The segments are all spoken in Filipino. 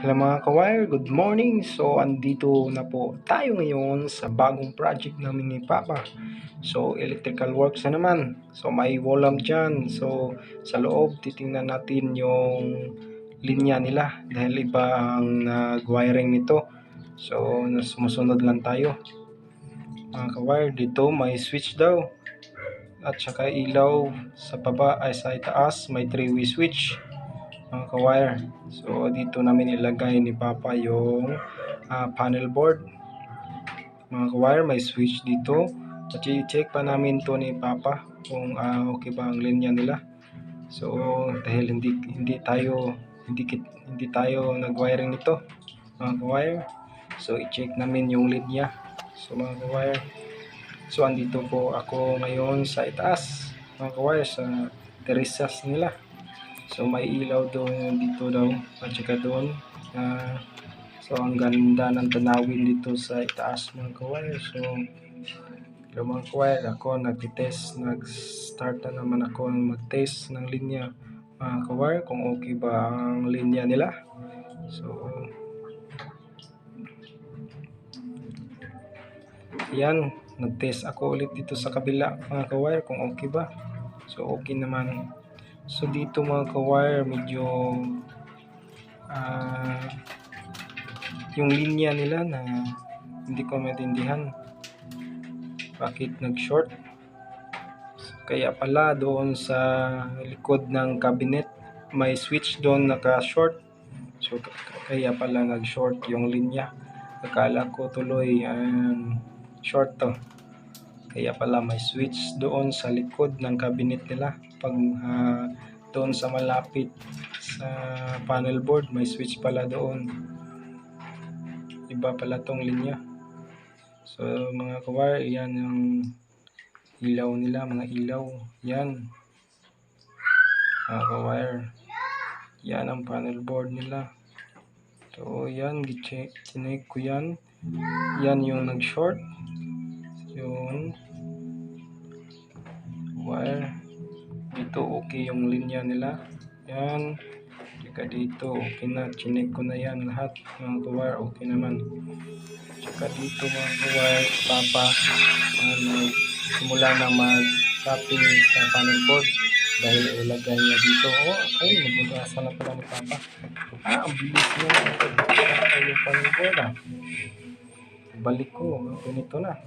Hello mga ka-wire, good morning! So, andito na po tayo ngayon sa bagong project namin ni Papa. So, electrical works na naman. So, may wall-lamp dyan. So, sa loob, titingnan natin yung linya nila dahil iba ang nag-wiring nito. So, sumusunod lang tayo. Mga ka-wire, dito may switch daw. At saka ilaw sa baba ay sa itaas, may 3-way switch. Mga ka-wire. So dito namin ilagay ni Papa yung panel board. Mga ka-wire, may switch dito. At i-check pa namin to ni Papa kung okay ba ang linya nila. So dahil hindi tayo nag-wiring nito, mga ka-wire. So i-check namin yung linya. So mga ka-wire, so andito po ako ngayon sa itaas, mga ka-wire, sa terraces nila. So may ilaw doon dito daw at saka doon. So ang ganda ng tanawin dito sa itaas, mga ka-wire. So mga ka-wire, ako nag-start na naman ako mag-test ng linya, mga ka-wire, kung okay ba ang linya nila. So yan, nag-test ako ulit dito sa kabila, mga ka-wire, kung okay ba. So okay naman. So dito mga ka-wire, medyo yung linya nila na hindi ko maintindihan bakit nag-short. Kaya pala doon sa likod ng cabinet may switch doon naka-short. So kaya pala nag-short yung linya. Akala ko tuloy short to. Kaya pala may switch doon sa likod ng cabinet nila. Pag doon sa malapit sa panel board, may switch pala doon. Iba pala tong linya. So mga ka-wire, yan yung ilaw nila, mga ilaw. Yan. Mga ka-wire, yan ang panel board nila. So yan, chinek ko yan. Yan yung nag-short. Yun. Wire. Dito okay yung linya nila. Yan. Tsaka dito okay na. Chinek ko na yan lahat. Mga ka-wire, okay naman. Tsaka dito mga ka-wire, Papa simula na mag-tapping sa panel board dahil ilagay niya dito. Okay, nag-asa na pala ni Papa. Ang bilis niya yung panel board. Balik ko, ganito na.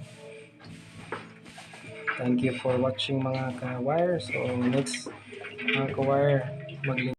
Thank you for watching mga ka-wire. So next mga ka-wire,